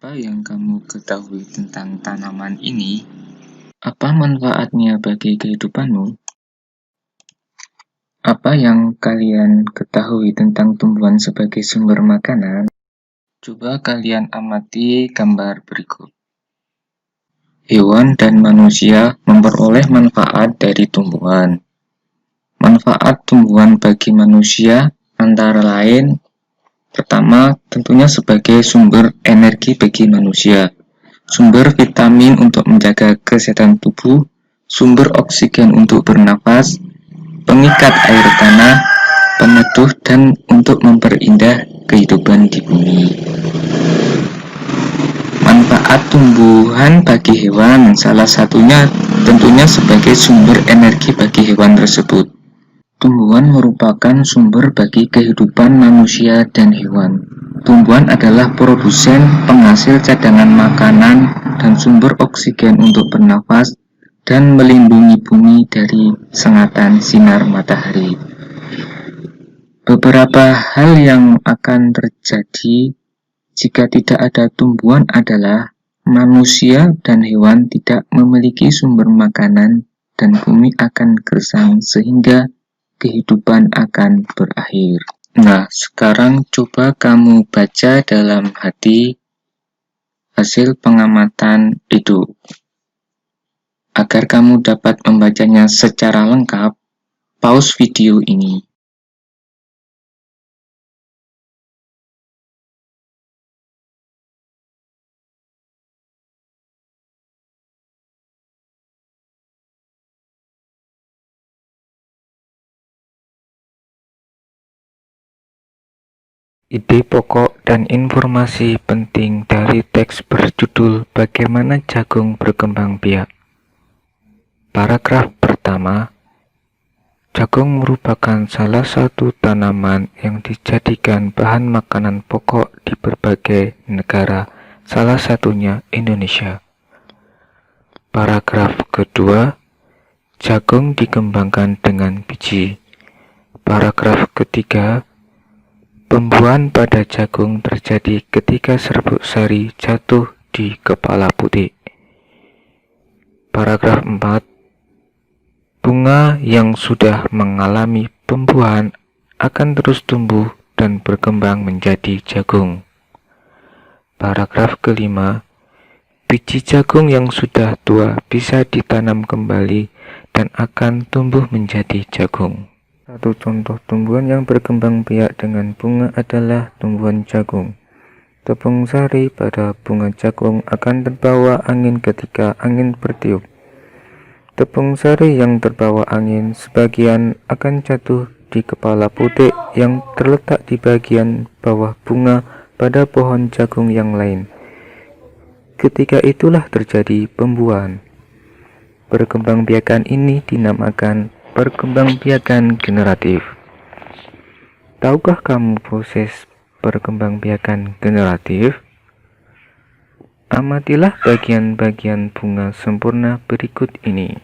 Apa yang kamu ketahui tentang tanaman ini? Apa manfaatnya bagi kehidupanmu? Apa yang kalian ketahui tentang tumbuhan sebagai sumber makanan? Coba kalian amati gambar berikut. Hewan dan manusia memperoleh manfaat dari tumbuhan. Manfaat tumbuhan bagi manusia antara lain: pertama, tentunya sebagai sumber energi bagi manusia, sumber vitamin untuk menjaga kesehatan tubuh, sumber oksigen untuk bernafas, pengikat air tanah, peneduh, dan untuk memperindah kehidupan di bumi. Manfaat tumbuhan bagi hewan, salah satunya tentunya sebagai sumber energi bagi hewan tersebut. Tumbuhan merupakan sumber bagi kehidupan manusia dan hewan. Tumbuhan adalah produsen, penghasil cadangan makanan, dan sumber oksigen untuk bernafas dan melindungi bumi dari sengatan sinar matahari. Beberapa hal yang akan terjadi jika tidak ada tumbuhan adalah manusia dan hewan tidak memiliki sumber makanan dan bumi akan gersang sehingga kehidupan akan berakhir. Nah, sekarang coba kamu baca dalam hati hasil pengamatan itu. Agar kamu dapat membacanya secara lengkap, pause video ini. Ide pokok dan informasi penting dari teks berjudul Bagaimana Jagung Berkembang Biak. Paragraf pertama, jagung merupakan salah satu tanaman yang dijadikan bahan makanan pokok di berbagai negara, salah satunya Indonesia. Paragraf kedua, jagung dikembangkan dengan biji. Paragraf ketiga, pembuahan pada jagung terjadi ketika serbuk sari jatuh di kepala putih. Paragraf 4, bunga yang sudah mengalami pembuahan akan terus tumbuh dan berkembang menjadi jagung. Paragraf kelima, biji jagung yang sudah tua bisa ditanam kembali dan akan tumbuh menjadi jagung. Satu contoh tumbuhan yang berkembang biak dengan bunga adalah tumbuhan jagung. Tepung sari pada bunga jagung akan terbawa angin ketika angin bertiup. Tepung sari yang terbawa angin sebagian akan jatuh di kepala putik yang terletak di bagian bawah bunga pada pohon jagung yang lain. Ketika itulah terjadi pembuahan. Perkembangbiakan ini dinamakan perkembangbiakan generatif. Tahukah kamu proses perkembangbiakan generatif? Amatilah bagian-bagian bunga sempurna berikut ini.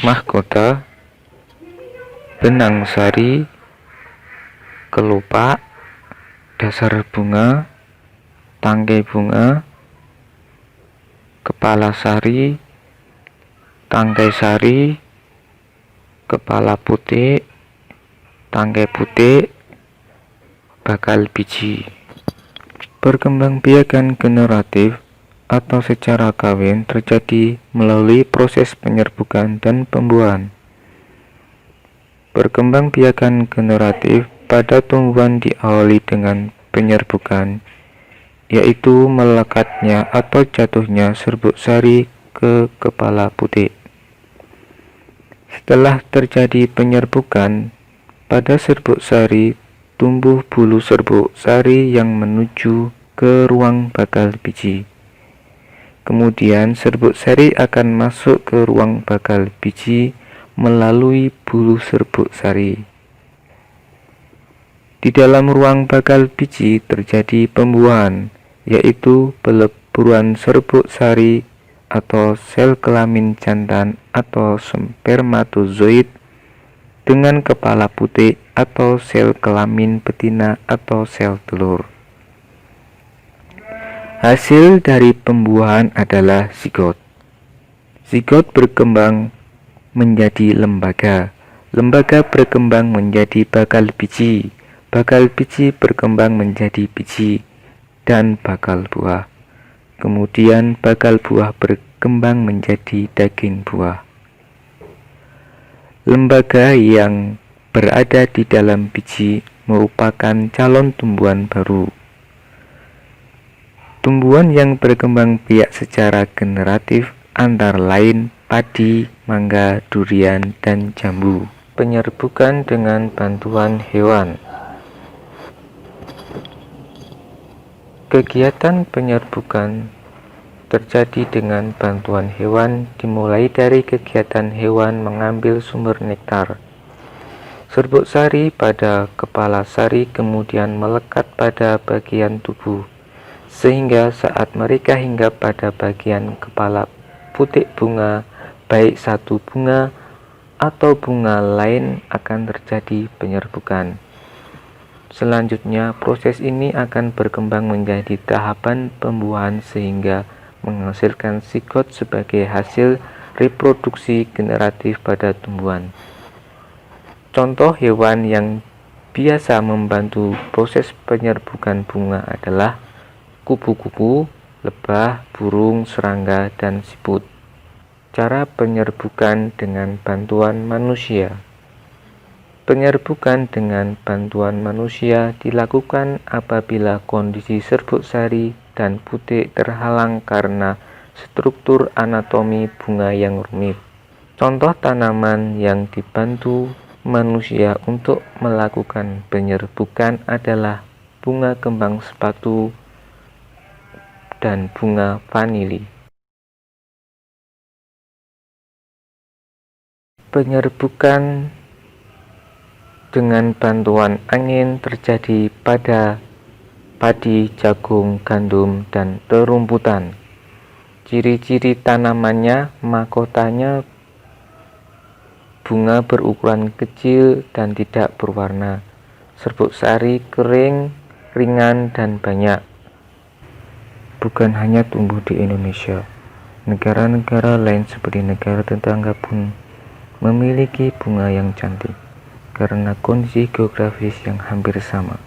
Mahkota, benang sari, kelopak, dasar bunga, tangkai bunga, kepala sari, tangkai sari, kepala putik, tangkai putik, bakal biji. Perkembangbiakan generatif atau secara kawin terjadi melalui proses penyerbukan dan pembuahan. Perkembangbiakan generatif pada tumbuhan diawali dengan penyerbukan, yaitu melekatnya atau jatuhnya serbuk sari ke kepala putik. Setelah terjadi penyerbukan, pada serbuk sari tumbuh bulu serbuk sari yang menuju ke ruang bakal biji. Kemudian serbuk sari akan masuk ke ruang bakal biji melalui bulu serbuk sari. Di dalam ruang bakal biji terjadi pembuahan, yaitu peleburan serbuk sari atau sel kelamin jantan atau spermatozoid dengan kepala putik atau sel kelamin betina atau sel telur. Hasil dari pembuahan adalah zigot. Zigot berkembang menjadi lembaga. Lembaga berkembang menjadi bakal biji. Bakal biji berkembang menjadi biji dan bakal buah. Kemudian bakal buah berkembang menjadi daging buah. Lembaga yang berada di dalam biji merupakan calon tumbuhan baru. Tumbuhan yang berkembang biak secara generatif antara lain padi, mangga, durian, dan jambu. Penyerbukan dengan bantuan hewan. Kegiatan penyerbukan terjadi dengan bantuan hewan, dimulai dari kegiatan hewan mengambil sumber nektar. Serbuk sari pada kepala sari kemudian melekat pada bagian tubuh, sehingga saat mereka hinggap pada bagian kepala putik bunga, baik satu bunga atau bunga lain, akan terjadi penyerbukan. Selanjutnya, proses ini akan berkembang menjadi tahapan pembuahan sehingga menghasilkan zigot sebagai hasil reproduksi generatif pada tumbuhan. Contoh hewan yang biasa membantu proses penyerbukan bunga adalah kupu-kupu, lebah, burung, serangga, dan siput. Cara penyerbukan dengan bantuan manusia. Penyerbukan dengan bantuan manusia dilakukan apabila kondisi serbuk sari dan putik terhalang karena struktur anatomi bunga yang rumit. Contoh tanaman yang dibantu manusia untuk melakukan penyerbukan adalah bunga kembang sepatu dan bunga vanili. Penyerbukan dengan bantuan angin terjadi pada padi, jagung, gandum, dan terumputan. Ciri-ciri tanamannya, mahkotanya bunga berukuran kecil dan tidak berwarna. Serbuk sari kering, ringan, dan banyak. Bukan hanya tumbuh di Indonesia, negara-negara lain seperti negara tetangga pun memiliki bunga yang cantik karena kondisi geografis yang hampir sama.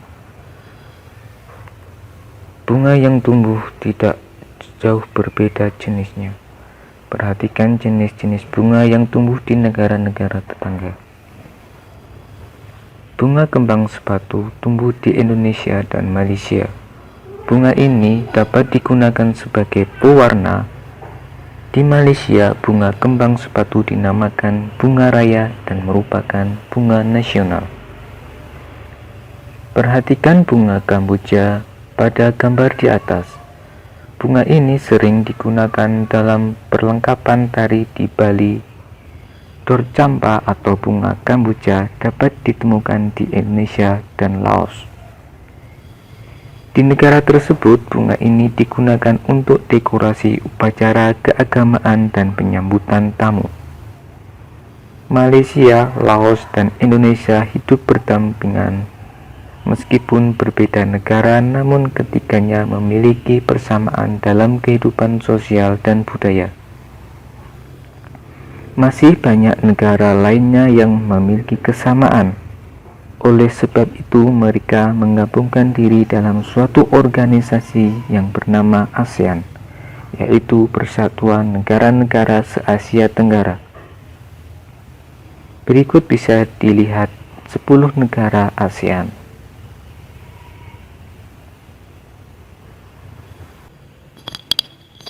Bunga yang tumbuh tidak jauh berbeda jenisnya. Perhatikan jenis-jenis bunga yang tumbuh di negara-negara tetangga. Bunga kembang sepatu tumbuh di Indonesia dan Malaysia. Bunga ini dapat digunakan sebagai pewarna. Di Malaysia, bunga kembang sepatu dinamakan bunga raya dan merupakan bunga nasional. Perhatikan bunga kamboja pada gambar di atas. Bunga ini sering digunakan dalam perlengkapan tari di Bali. Dorcampa atau bunga kamboja dapat ditemukan di Indonesia dan Laos. Di negara tersebut, bunga ini digunakan untuk dekorasi upacara keagamaan dan penyambutan tamu. Malaysia, Laos, dan Indonesia hidup berdampingan. Meskipun berbeda negara, namun ketiganya memiliki persamaan dalam kehidupan sosial dan budaya. Masih banyak negara lainnya yang memiliki kesamaan. Oleh sebab itu, mereka menggabungkan diri dalam suatu organisasi yang bernama ASEAN, yaitu Persatuan Negara-Negara se-Asia Tenggara. Berikut bisa dilihat 10 negara ASEAN.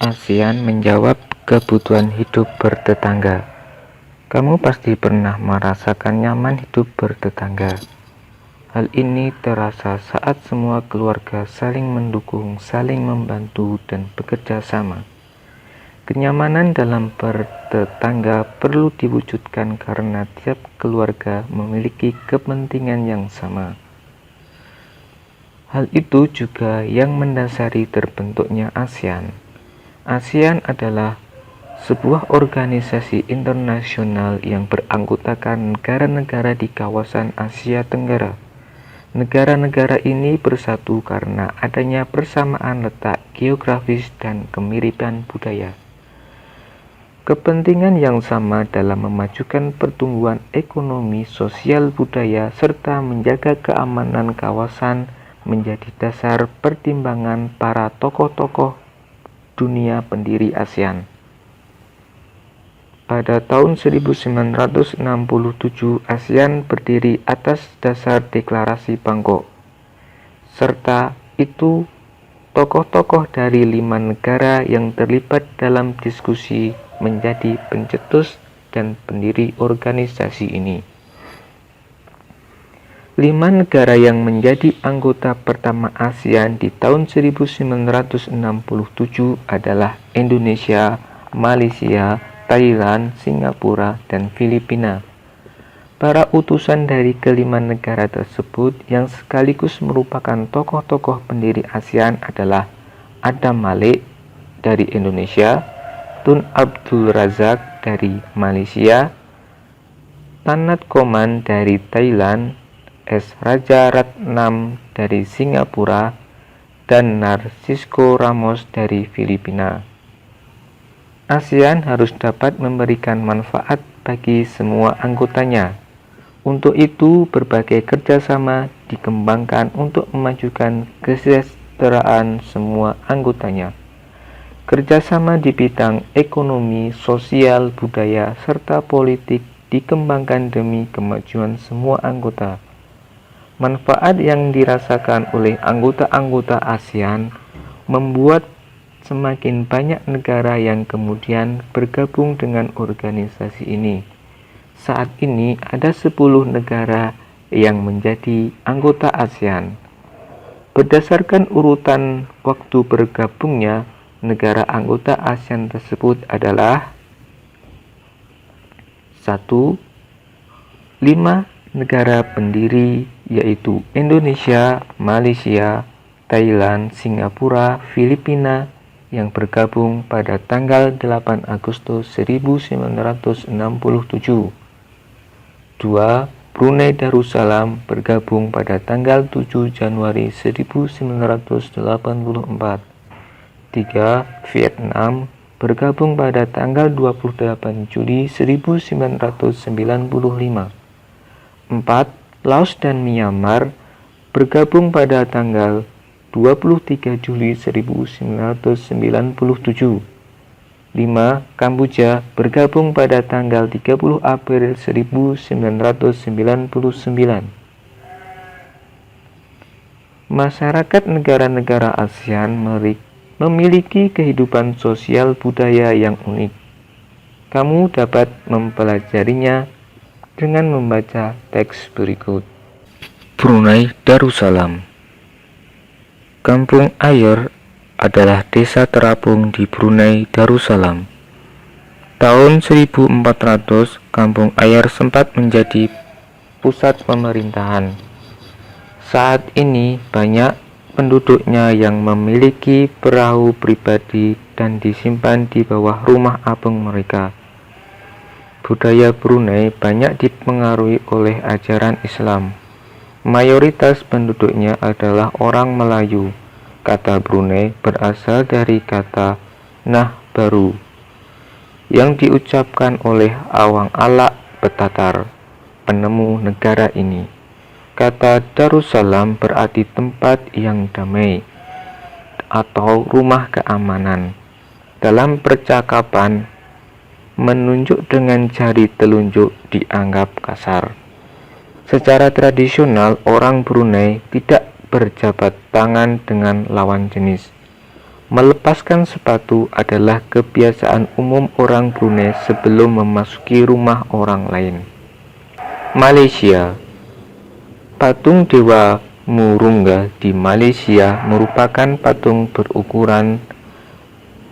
ASEAN menjawab kebutuhan hidup bertetangga. Kamu pasti pernah merasakan nyaman hidup bertetangga. Hal ini terasa saat semua keluarga saling mendukung, saling membantu, dan bekerja sama. Kenyamanan dalam bertetangga perlu diwujudkan karena tiap keluarga memiliki kepentingan yang sama. Hal itu juga yang mendasari terbentuknya ASEAN. ASEAN adalah sebuah organisasi internasional yang beranggotakan negara-negara di kawasan Asia Tenggara. Negara-negara ini bersatu karena adanya persamaan letak geografis dan kemiripan budaya. Kepentingan yang sama dalam memajukan pertumbuhan ekonomi, sosial, budaya, serta menjaga keamanan kawasan menjadi dasar pertimbangan para tokoh-tokoh dunia pendiri ASEAN. Pada tahun 1967, ASEAN berdiri atas dasar Deklarasi Bangkok. Serta itu, tokoh-tokoh dari 5 negara yang terlibat dalam diskusi menjadi pencetus dan pendiri organisasi ini. 5 negara yang menjadi anggota pertama ASEAN di tahun 1967 adalah Indonesia, Malaysia, Thailand, Singapura, dan Filipina. Para utusan dari kelima negara tersebut yang sekaligus merupakan tokoh-tokoh pendiri ASEAN adalah Adam Malik dari Indonesia, Tun Abdul Razak dari Malaysia, Tanat Koman dari Thailand, S. Raja Ratnam dari Singapura, dan Narcisco Ramos dari Filipina. ASEAN harus dapat memberikan manfaat bagi semua anggotanya. Untuk itu, berbagai kerjasama dikembangkan untuk memajukan kesejahteraan semua anggotanya. Kerjasama di bidang ekonomi, sosial, budaya, serta politik dikembangkan demi kemajuan semua anggota. Manfaat yang dirasakan oleh anggota-anggota ASEAN membuat semakin banyak negara yang kemudian bergabung dengan organisasi ini. Saat ini ada 10 negara yang menjadi anggota ASEAN. Berdasarkan urutan waktu bergabungnya, negara anggota ASEAN tersebut adalah 1. 5 negara pendiri yaitu Indonesia, Malaysia, Thailand, Singapura, Filipina yang bergabung pada tanggal 8 Agustus 1967. 2. Brunei Darussalam bergabung pada tanggal 7 Januari 1984. 3. Vietnam bergabung pada tanggal 28 Juli 1995. 4. Laos dan Myanmar bergabung pada tanggal 23 Juli 1997. 5. Kamboja bergabung pada tanggal 30 April 1999. Masyarakat negara-negara ASEAN memiliki kehidupan sosial budaya yang unik. Kamu dapat mempelajarinya dengan membaca teks berikut. Brunei Darussalam. Kampung Ayer adalah desa terapung di Brunei Darussalam. Tahun 1400, Kampung Ayer sempat menjadi pusat pemerintahan. Saat ini banyak penduduknya yang memiliki perahu pribadi dan disimpan di bawah rumah apung mereka. Budaya Brunei banyak dipengaruhi oleh ajaran Islam. Mayoritas penduduknya adalah orang Melayu. Kata Brunei berasal dari kata nah baru yang diucapkan oleh Awang Alak Betatar, penemu negara ini. Kata Darussalam berarti tempat yang damai atau rumah keamanan. Dalam percakapan, menunjuk dengan jari telunjuk dianggap kasar. Secara tradisional, orang Brunei tidak berjabat tangan dengan lawan jenis. Melepaskan sepatu adalah kebiasaan umum orang Brunei sebelum memasuki rumah orang lain. Malaysia. Patung Dewa Murungga di Malaysia merupakan patung berukuran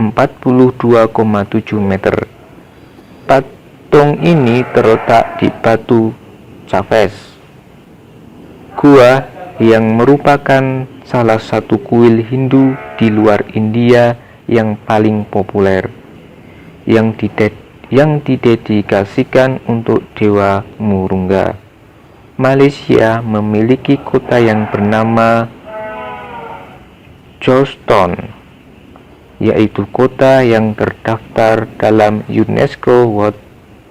42,7 meter. Patung ini terletak di Batu Chaves, gua yang merupakan salah satu kuil Hindu di luar India yang paling populer. yang didedikasikan untuk Dewa Murungga. Malaysia memiliki kota yang bernama Georgetown, yaitu kota yang terdaftar dalam UNESCO World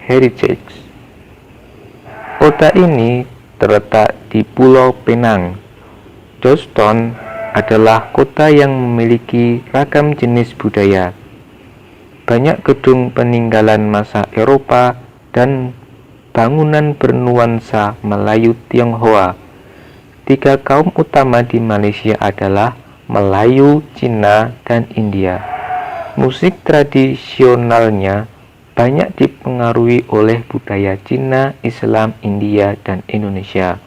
Heritage. Kota ini terletak di Pulau Penang. Georgetown adalah kota yang memiliki ragam jenis budaya. Banyak gedung peninggalan masa Eropa dan bangunan bernuansa Melayu Tionghoa. 3 kaum utama di Malaysia adalah Melayu, Cina, dan India. Musik tradisionalnya banyak dipengaruhi oleh budaya Cina, Islam, India, dan Indonesia.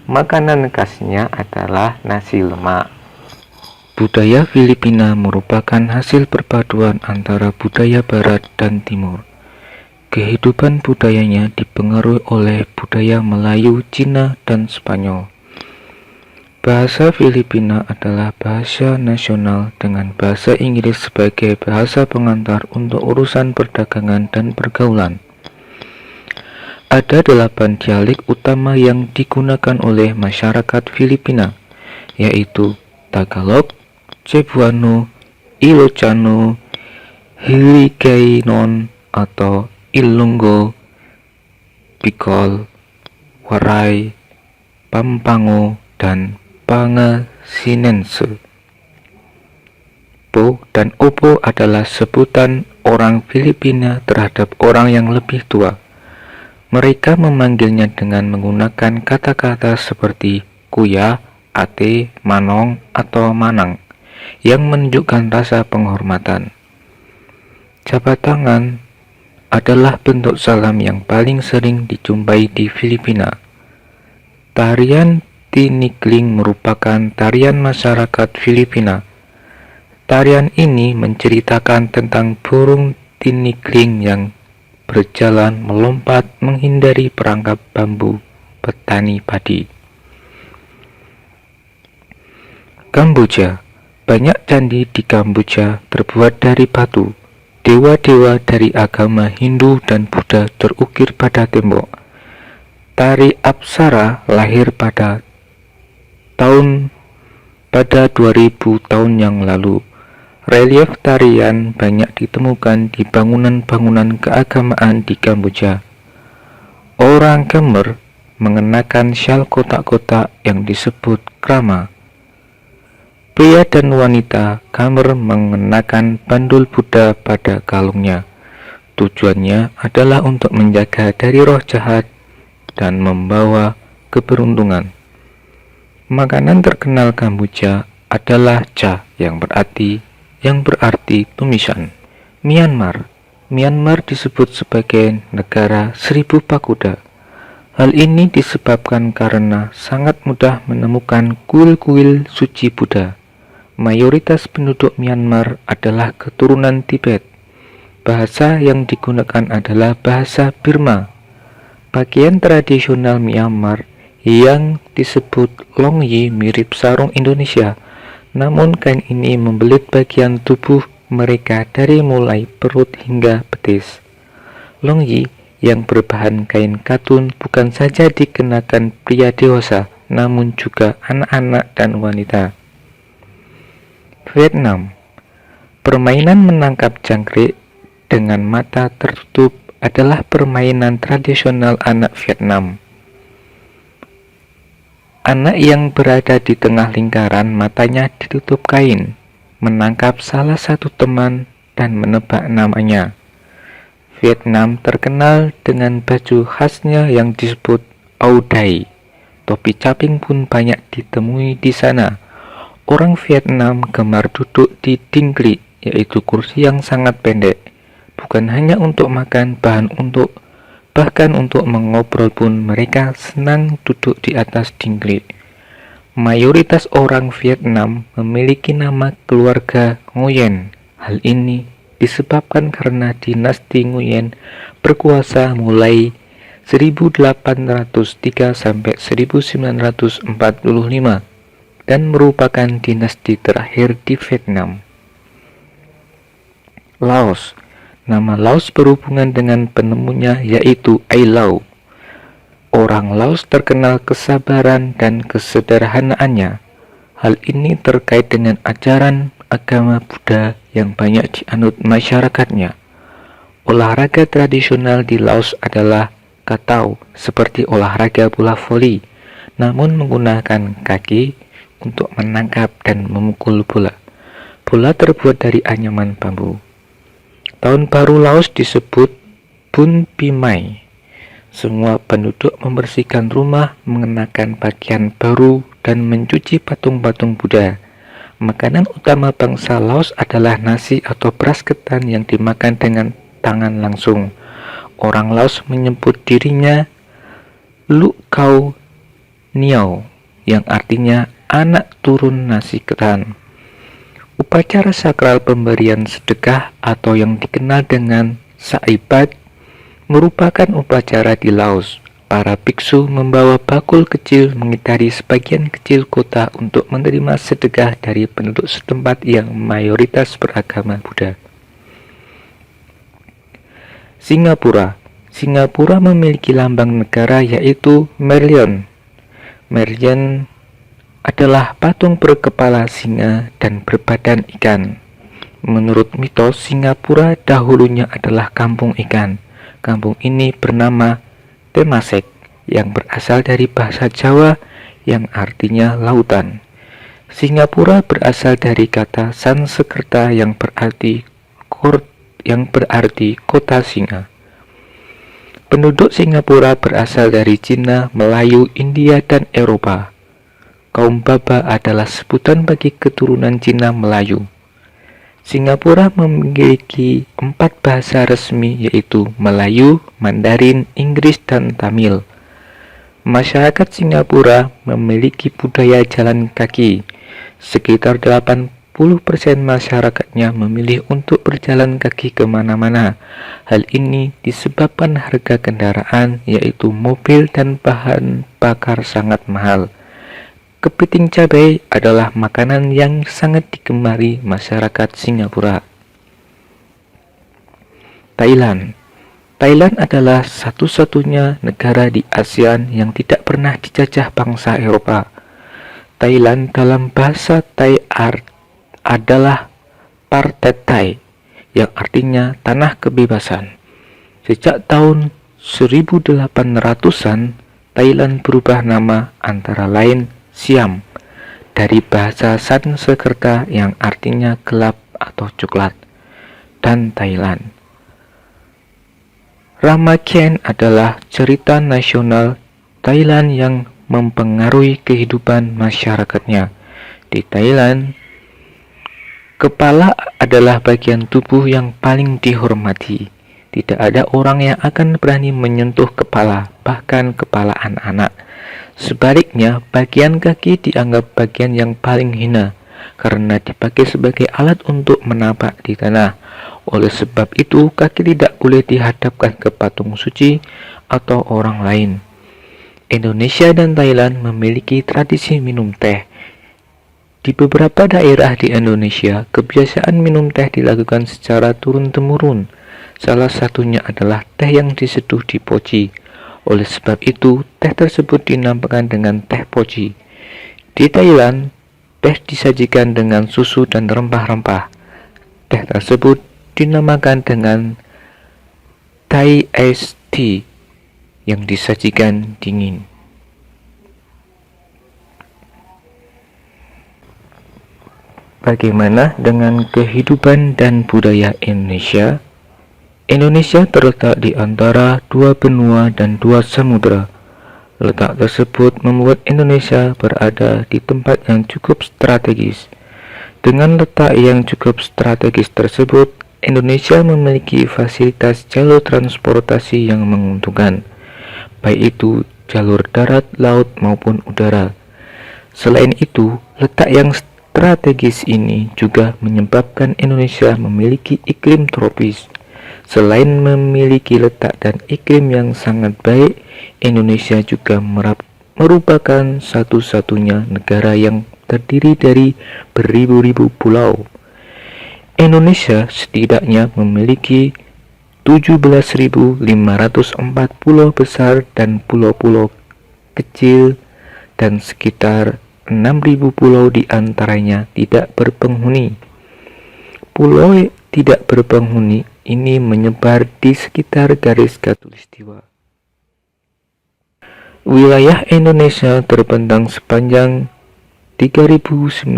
Makanan khasnya adalah nasi lemak. Budaya Filipina merupakan hasil perpaduan antara budaya Barat dan Timur. Kehidupan budayanya dipengaruhi oleh budaya Melayu, Cina, dan Spanyol. Bahasa Filipina adalah bahasa nasional dengan bahasa Inggris sebagai bahasa pengantar untuk urusan perdagangan dan pergaulan. Ada 8 dialek utama yang digunakan oleh masyarakat Filipina, yaitu Tagalog, Cebuano, Ilocano, Hiligaynon atau Ilonggo, Bicol, Waray, Pampango, dan Pangasinense. Po dan Opo adalah sebutan orang Filipina terhadap orang yang lebih tua. Mereka memanggilnya dengan menggunakan kata-kata seperti kuya, ate, manong, atau manang, yang menunjukkan rasa penghormatan. Jabat tangan adalah bentuk salam yang paling sering dijumpai di Filipina. Tarian Tinikling merupakan tarian masyarakat Filipina. Tarian ini menceritakan tentang burung tinikling yang berjalan melompat menghindari perangkap bambu petani padi. Kamboja. Banyak candi di Kamboja terbuat dari batu. Dewa-dewa dari agama Hindu dan Buddha terukir pada tembok. Tari Apsara lahir pada 2000 tahun yang lalu. Relief tarian banyak ditemukan di bangunan-bangunan keagamaan di Kamboja. Orang Khmer mengenakan syal kotak-kotak yang disebut krama. Pria dan wanita Khmer mengenakan bandul Buddha pada kalungnya. Tujuannya adalah untuk menjaga dari roh jahat dan membawa keberuntungan. Makanan terkenal Kamboja adalah cha yang berarti tumisan. Myanmar disebut sebagai negara 1000 pagoda. Hal ini disebabkan karena sangat mudah menemukan kuil-kuil suci Buddha. Mayoritas penduduk Myanmar adalah keturunan Tibet. Bahasa yang digunakan adalah bahasa Burma. Pakaian tradisional Myanmar yang disebut longyi mirip sarung Indonesia, namun kain ini membelit bagian tubuh mereka dari mulai perut hingga betis. Longyi yang berbahan kain katun bukan saja dikenakan pria dewasa, namun juga anak-anak dan wanita. Vietnam. Permainan menangkap jangkrik dengan mata tertutup adalah permainan tradisional anak Vietnam. Anak yang berada di tengah lingkaran matanya ditutup kain, menangkap salah satu teman dan menebak namanya. Vietnam terkenal dengan baju khasnya yang disebut Áo Dai. Topi caping pun banyak ditemui di sana. Orang Vietnam gemar duduk di dingklik, yaitu kursi yang sangat pendek. Bukan hanya untuk makan, bahkan untuk mengobrol pun mereka senang duduk di atas dingklik. Mayoritas orang Vietnam memiliki nama keluarga Nguyen. Hal ini disebabkan karena dinasti Nguyen berkuasa mulai 1803 sampai 1945 dan merupakan dinasti terakhir di Vietnam. Laos. Nama Laos berhubungan dengan penemunya, yaitu Ai Lau. Orang Laos terkenal kesabaran dan kesederhanaannya. Hal ini terkait dengan ajaran agama Buddha yang banyak dianut masyarakatnya. Olahraga tradisional di Laos adalah katau, seperti olahraga bola voli, namun menggunakan kaki untuk menangkap dan memukul bola. Bola terbuat dari anyaman bambu. Tahun baru Laos disebut Bun Pimai. Semua penduduk membersihkan rumah, mengenakan pakaian baru, dan mencuci patung-patung Buddha. Makanan utama bangsa Laos adalah nasi atau beras ketan yang dimakan dengan tangan langsung. Orang Laos menyebut dirinya Lu Kau Niao, yang artinya anak turun nasi ketan. Upacara sakral pemberian sedekah atau yang dikenal dengan Saibat merupakan upacara di Laos. Para biksu membawa bakul kecil mengitari sebagian kecil kota untuk menerima sedekah dari penduduk setempat yang mayoritas beragama Buddha. Singapura memiliki lambang negara, yaitu Merlion. Merlion adalah patung berkepala singa dan berbadan ikan. Menurut mitos, Singapura dahulunya adalah kampung ikan. Kampung ini bernama Temasek, yang berasal dari bahasa Jawa yang artinya lautan. Singapura berasal dari kata Sanskerta yang berarti kota singa. Penduduk Singapura berasal dari Cina, Melayu, India, dan Eropa. Kaum Baba adalah sebutan bagi keturunan Cina Melayu. Singapura memiliki 4 bahasa resmi, yaitu Melayu, Mandarin, Inggris, dan Tamil. Masyarakat Singapura memiliki budaya jalan kaki. Sekitar 80% masyarakatnya memilih untuk berjalan kaki kemana-mana. Hal ini disebabkan harga kendaraan, yaitu mobil dan bahan bakar, sangat mahal. Kepiting cabai adalah makanan yang sangat digemari masyarakat Singapura. Thailand adalah satu-satunya negara di ASEAN yang tidak pernah dijajah bangsa Eropa. Thailand dalam bahasa Thai adalah Partet Thai, yang artinya tanah kebebasan. Sejak tahun 1800-an, Thailand berubah nama antara lain Siam, dari bahasa Sanskerta yang artinya gelap atau coklat, dan Thailand. Ramakien adalah cerita nasional Thailand yang mempengaruhi kehidupan masyarakatnya. Di Thailand, kepala adalah bagian tubuh yang paling dihormati. Tidak ada orang yang akan berani menyentuh kepala, bahkan kepala anak-anak. Sebaliknya, bagian kaki dianggap bagian yang paling hina, karena dipakai sebagai alat untuk menapak di tanah. Oleh sebab itu, kaki tidak boleh dihadapkan ke patung suci atau orang lain. Indonesia dan Thailand memiliki tradisi minum teh. Di beberapa daerah di Indonesia, kebiasaan minum teh dilakukan secara turun-temurun. Salah satunya adalah teh yang diseduh di poci. Oleh sebab itu, teh tersebut dinamakan dengan teh poci. Di Thailand, teh disajikan dengan susu dan rempah-rempah. Teh tersebut dinamakan dengan Thai Iced Tea yang disajikan dingin. Bagaimana dengan kehidupan dan budaya Indonesia? Indonesia terletak di antara 2 benua dan 2 samudera. Letak tersebut membuat Indonesia berada di tempat yang cukup strategis. Dengan letak yang cukup strategis tersebut, Indonesia memiliki fasilitas jalur transportasi yang menguntungkan, baik itu jalur darat, laut, maupun udara. Selain itu, letak yang strategis ini juga menyebabkan Indonesia memiliki iklim tropis. Selain memiliki letak dan iklim yang sangat baik, Indonesia juga merupakan satu-satunya negara yang terdiri dari beribu-ribu pulau. Indonesia setidaknya memiliki 17.504 pulau besar dan pulau-pulau kecil, dan sekitar 6.000 pulau diantaranya tidak berpenghuni. Pulau tidak berpenghuni ini menyebar di sekitar garis khatulistiwa. Wilayah Indonesia terbentang sepanjang 3.977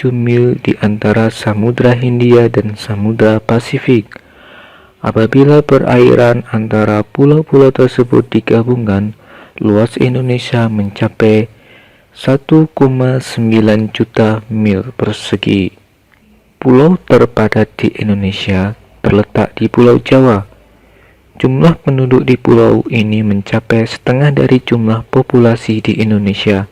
mil di antara Samudra Hindia dan Samudra Pasifik. Apabila perairan antara pulau-pulau tersebut digabungkan, luas Indonesia mencapai 1,9 juta mil persegi. Pulau terpadat di Indonesia terletak di Pulau Jawa. Jumlah penduduk di pulau ini mencapai setengah dari jumlah populasi di Indonesia.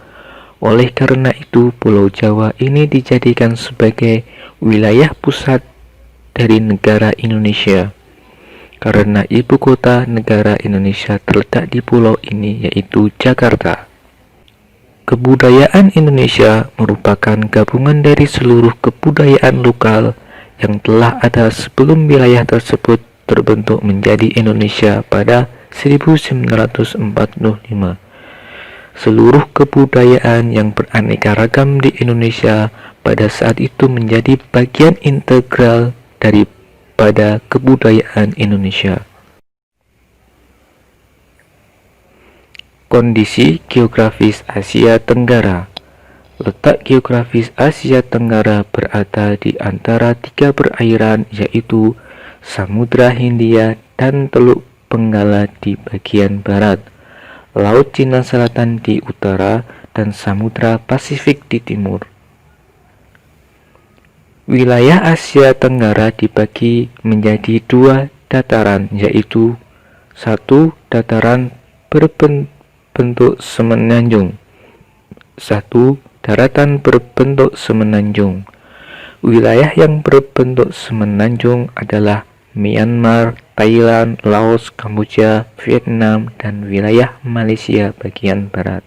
Oleh karena itu, Pulau Jawa ini dijadikan sebagai wilayah pusat dari negara Indonesia. Karena ibu kota negara Indonesia terletak di pulau ini, yaitu Jakarta. Kebudayaan Indonesia merupakan gabungan dari seluruh kebudayaan lokal yang telah ada sebelum wilayah tersebut terbentuk menjadi Indonesia pada 1945. Seluruh kebudayaan yang beraneka ragam di Indonesia pada saat itu menjadi bagian integral daripada kebudayaan Indonesia. Kondisi geografis Asia Tenggara. Letak geografis Asia Tenggara berada di antara tiga perairan, yaitu Samudra Hindia dan Teluk Benggala di bagian barat, Laut Cina Selatan di utara, dan Samudra Pasifik di timur. Wilayah Asia Tenggara dibagi menjadi dua dataran, yaitu satu dataran berbentuk semenanjung, satu daratan berbentuk semenanjung. Wilayah yang berbentuk semenanjung adalah Myanmar, Thailand, Laos, Kamboja, Vietnam, dan wilayah Malaysia bagian barat.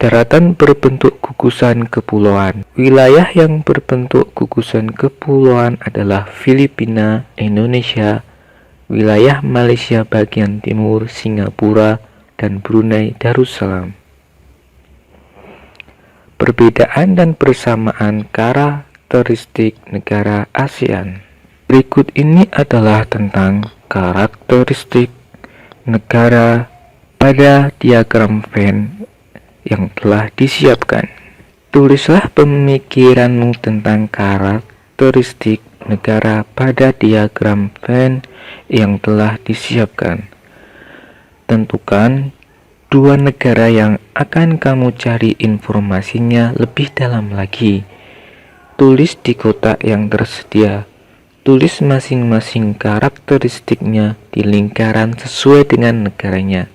Daratan berbentuk gugusan kepulauan. Wilayah yang berbentuk gugusan kepulauan adalah Filipina, Indonesia, wilayah Malaysia bagian timur, Singapura, dan Brunei Darussalam. Perbedaan dan persamaan karakteristik negara ASEAN. Berikut ini adalah tentang karakteristik negara pada diagram Venn yang telah disiapkan. Tulislah pemikiranmu tentang karakteristik negara pada diagram Venn yang telah disiapkan. Tentukan dua negara yang akan kamu cari informasinya lebih dalam lagi. Tulis di kotak yang tersedia. Tulis masing-masing karakteristiknya di lingkaran sesuai dengan negaranya.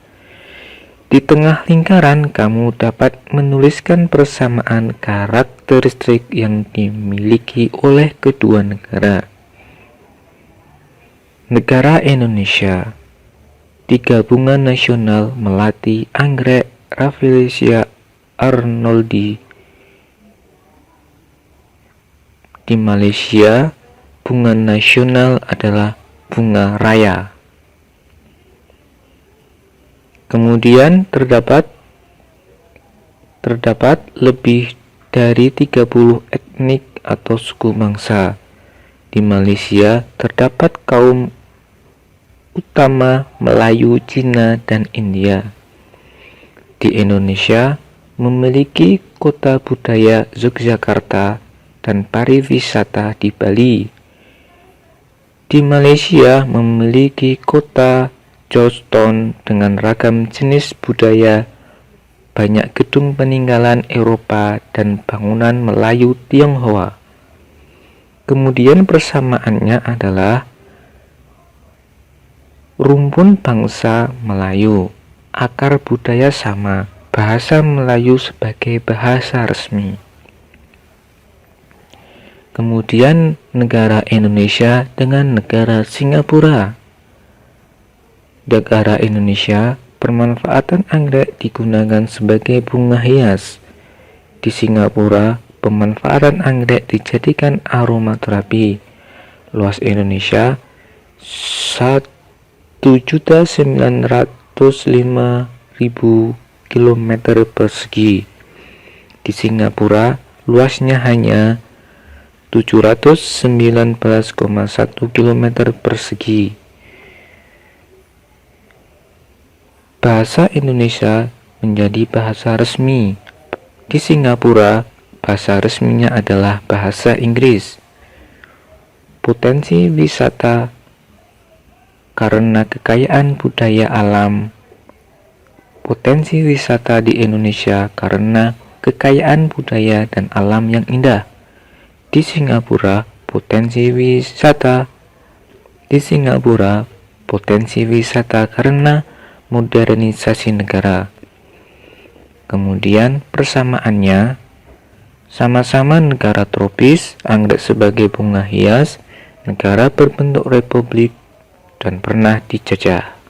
Di tengah lingkaran, kamu dapat menuliskan persamaan karakteristik yang dimiliki oleh kedua negara. Negara Indonesia. Di Gabungan Nasional Melati Anggrek Rafflesia arnoldii. Di Malaysia, bunga nasional adalah bunga raya. Kemudian terdapat lebih dari 30 etnik atau suku bangsa. Di Malaysia terdapat kaum utama Melayu, Cina, dan India. Di Indonesia memiliki kota budaya Yogyakarta dan pariwisata di Bali. Di Malaysia memiliki kota Georgetown dengan ragam jenis budaya, banyak gedung peninggalan Eropa, dan bangunan Melayu Tionghoa. Kemudian persamaannya adalah rumpun bangsa Melayu, akar budaya sama, bahasa Melayu sebagai bahasa resmi. Kemudian negara Indonesia dengan negara Singapura. Negara Indonesia, pemanfaatan anggrek digunakan sebagai bunga hias. Di Singapura, pemanfaatan anggrek dijadikan aromaterapi. Luas Indonesia 1.905.000 km persegi. Di Singapura, luasnya hanya 719,1 km persegi. Bahasa Indonesia menjadi bahasa resmi. Di Singapura, bahasa resminya adalah bahasa Inggris. Potensi wisata karena kekayaan budaya alam. Potensi wisata di Indonesia karena kekayaan budaya dan alam yang indah. Di Singapura, potensi wisata karena modernisasi negara. Kemudian persamaannya, sama-sama negara tropis, anggrek sebagai bunga hias, negara berbentuk republik, dan pernah dijajah.